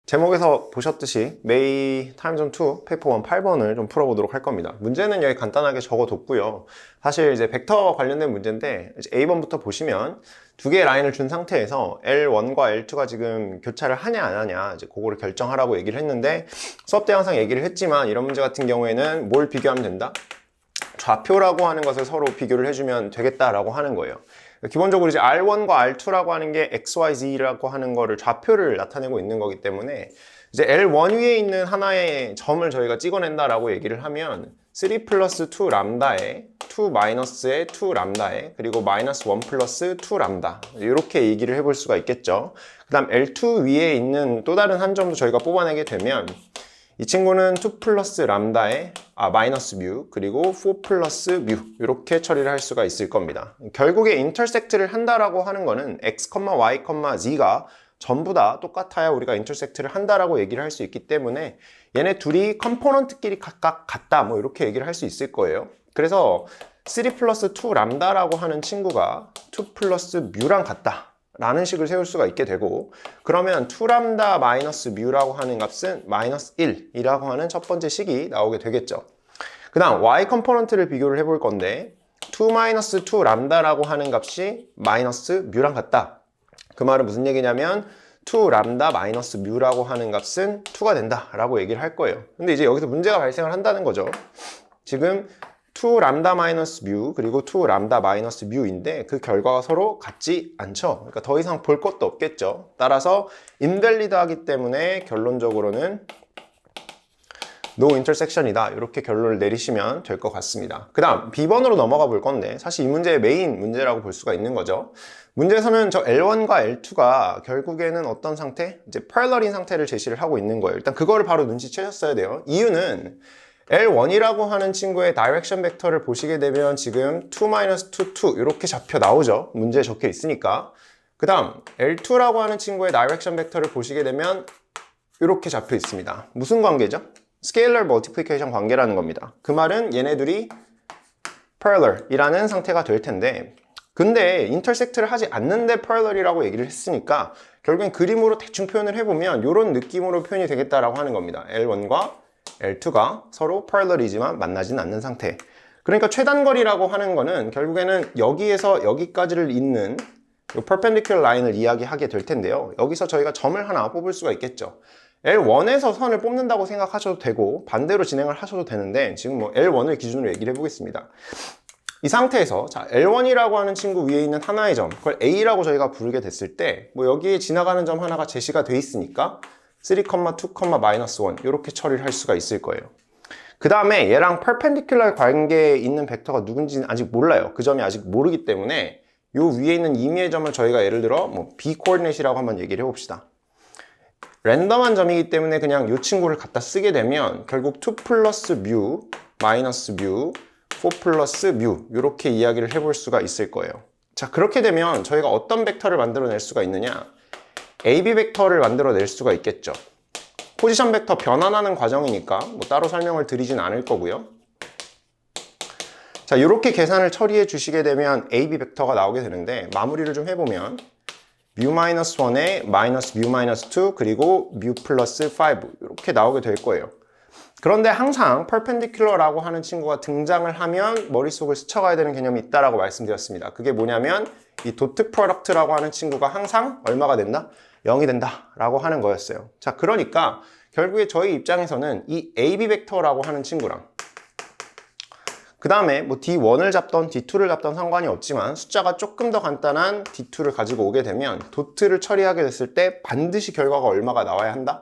제목에서 보셨듯이 May Time Zone 2 페이퍼 1 8번을 좀 풀어보도록 할 겁니다. 문제는 여기 간단하게 적어뒀고요. 사실 이제 벡터 관련된 문제인데 A번부터 보시면 두 개의 라인을 준 상태에서 L1과 L2가 지금 교차를 하냐 안 하냐 이제 그거를 결정하라고 얘기를 했는데 수업 때 항상 얘기를 했지만 이런 문제 같은 경우에는 뭘 비교하면 된다? 좌표라고 하는 것을 서로 비교를 해주면 되겠다라고 하는 거예요. 기본적으로 이제 R1과 R2라고 하는 게 XYZ라고 하는 거를 좌표를 나타내고 있는 거기 때문에 이제 L1 위에 있는 하나의 점을 저희가 찍어낸다라고 얘기를 하면 3 플러스 2 람다에 2 마이너스에 2 람다에 그리고 마이너스 1 플러스 2 람다 이렇게 얘기를 해볼 수가 있겠죠. 그 다음 L2 위에 있는 또 다른 한 점도 저희가 뽑아내게 되면 이 친구는 2 플러스 람다에 마이너스 뮤 그리고 4 플러스 뮤 이렇게 처리를 할 수가 있을 겁니다. 결국에 인터섹트를 한다라고 하는 거는 x, y, z가 전부 다 똑같아야 우리가 인터섹트를 한다라고 얘기를 할 수 있기 때문에 얘네 둘이 컴포넌트끼리 각각 같다 뭐 이렇게 얘기를 할 수 있을 거예요. 그래서 3 플러스 2 람다라고 하는 친구가 2 플러스 뮤랑 같다 라는 식을 세울 수가 있게 되고 그러면 2람다 마이너스 뮤라고 하는 값은 마이너스 1이라고 하는 첫 번째 식이 나오게 되겠죠. 그 다음 y 컴포넌트를 비교를 해볼 건데 2 마이너스 2 람다라고 하는 값이 마이너스 뮤랑 같다. 그 말은 무슨 얘기냐면 2 람다 마이너스 뮤라고 하는 값은 2가 된다 라고 얘기를 할 거예요. 근데 이제 여기서 문제가 발생을 한다는 거죠. 지금 2 람다 마이너스 뮤 그리고 2 람다 마이너스 뮤인데 그 결과가 서로 같지 않죠. 그러니까 더 이상 볼 것도 없겠죠. 따라서 인밸리드 하기 때문에 결론적으로는 no intersection이다 이렇게 결론을 내리시면 될 것 같습니다. 그 다음 B번으로 넘어가 볼 건데 사실 이 문제의 메인 문제라고 볼 수가 있는 거죠. 문제에서는 저 L1과 L2가 결국에는 어떤 상태? 이제 parallel인 상태를 제시를 하고 있는 거예요. 일단 그거를 바로 눈치채셨어야 돼요. 이유는 L1이라고 하는 친구의 다이렉션 벡터를 보시게 되면 지금 2-2, 2 이렇게 잡혀 나오죠. 문제에 적혀 있으니까. 그 다음 L2라고 하는 친구의 다이렉션 벡터를 보시게 되면 이렇게 잡혀 있습니다. 무슨 관계죠? 스케일러 멀티플리케이션 관계라는 겁니다. 그 말은 얘네들이 parallel이라는 상태가 될 텐데 근데 인터섹트를 하지 않는데 parallel이라고 얘기를 했으니까 결국엔 그림으로 대충 표현을 해보면 이런 느낌으로 표현이 되겠다라고 하는 겁니다. L1과 L2가 서로 parallel이지만 만나지는 않는 상태. 그러니까 최단거리라고 하는 거는 결국에는 여기에서 여기까지를 잇는 이 perpendicular 라인을 이야기하게 될 텐데요. 여기서 저희가 점을 하나 뽑을 수가 있겠죠. L1에서 선을 뽑는다고 생각하셔도 되고 반대로 진행을 하셔도 되는데 지금 뭐 L1을 기준으로 얘기를 해보겠습니다. 이 상태에서 자 L1이라고 하는 친구 위에 있는 하나의 점 그걸 A라고 저희가 부르게 됐을 때 뭐 여기에 지나가는 점 하나가 제시가 돼 있으니까 3, 2, 마이너스 1 이렇게 처리를 할 수가 있을 거예요. 그 다음에 얘랑 perpendicular 관계에 있는 벡터가 누군지는 아직 몰라요. 그 점이 아직 모르기 때문에 요 위에 있는 임의의 점을 저희가 예를 들어 뭐 B 코디네이트라고 한번 얘기를 해봅시다. 랜덤한 점이기 때문에 그냥 이 친구를 갖다 쓰게 되면 결국 2 플러스 뮤 마이너스 뮤 4 플러스 뮤 이렇게 이야기를 해볼 수가 있을 거예요. 자 그렇게 되면 저희가 어떤 벡터를 만들어낼 수가 있느냐 AB 벡터를 만들어낼 수가 있겠죠. 포지션 벡터 변환하는 과정이니까 뭐 따로 설명을 드리진 않을 거고요. 자 이렇게 계산을 처리해 주시게 되면 AB 벡터가 나오게 되는데 마무리를 좀 해보면 뮤-1에 마이너스 뮤-2 그리고 뮤 플러스 5 이렇게 나오게 될 거예요. 그런데 항상 perpendicular라고 하는 친구가 등장을 하면 머릿속을 스쳐가야 되는 개념이 있다라고 말씀드렸습니다. 그게 뭐냐면 이 도트 프로덕트라고 하는 친구가 항상 얼마가 된다? 0이 된다 라고 하는 거였어요. 자 그러니까 결국에 저희 입장에서는 이 AB 벡터라고 하는 친구랑 그 다음에 뭐 D1을 잡던 D2를 잡던 상관이 없지만 숫자가 조금 더 간단한 D2를 가지고 오게 되면 도트를 처리하게 됐을 때 반드시 결과가 얼마가 나와야 한다?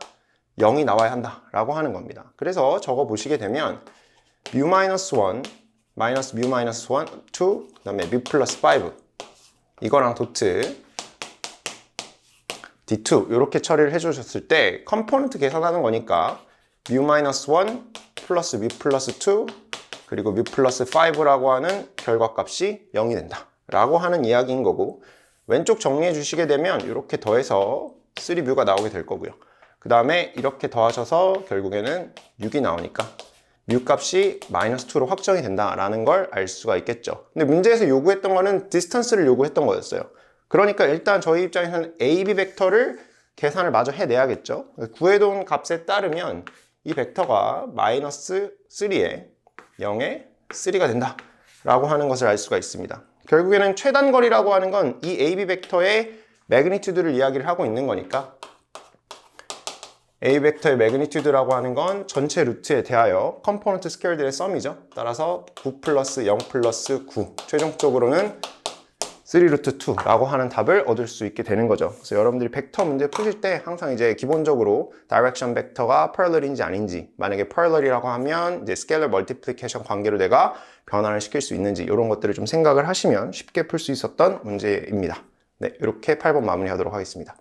0이 나와야 한다 라고 하는 겁니다. 그래서 적어 보시게 되면 뮤-1 마이너스 뮤-1 2 그 다음에 뮤 플러스 5 이거랑 도트 D2 이렇게 처리를 해주셨을 때 컴포넌트 계산하는 거니까 뮤-1 플러스 뮤 플러스 2 그리고 뮤 플러스 5라고 하는 결과값이 0이 된다 라고 하는 이야기인 거고 왼쪽 정리해 주시게 되면 이렇게 더해서 3뮤가 나오게 될 거고요. 그 다음에 이렇게 더하셔서 결국에는 6이 나오니까 뮤 값이 마이너스 2로 확정이 된다라는 걸 알 수가 있겠죠. 근데 문제에서 요구했던 거는 디스턴스를 요구했던 거였어요. 그러니까 일단 저희 입장에서는 AB 벡터를 계산을 마저 해내야겠죠. 구해둔 값에 따르면 이 벡터가 마이너스 3에 0에 3가 된다 라고 하는 것을 알 수가 있습니다. 결국에는 최단거리라고 하는 건 이 AB 벡터의 매그니튜드를 이야기를 하고 있는 거니까 A 벡터의 매그니튜드라고 하는 건 전체 루트에 대하여 컴포넌트 스케일들의 썸이죠. 따라서 9 플러스 0 플러스 9 최종적으로는 3 루트 2라고 하는 답을 얻을 수 있게 되는 거죠. 그래서 여러분들이 벡터 문제 푸실 때 항상 이제 기본적으로 다이렉션 벡터가 parallel인지 아닌지, 만약에 parallel이라고 하면 이제 스케일러 멀티플리케이션 관계로 내가 변환을 시킬 수 있는지 이런 것들을 좀 생각을 하시면 쉽게 풀 수 있었던 문제입니다. 네, 이렇게 8번 마무리하도록 하겠습니다.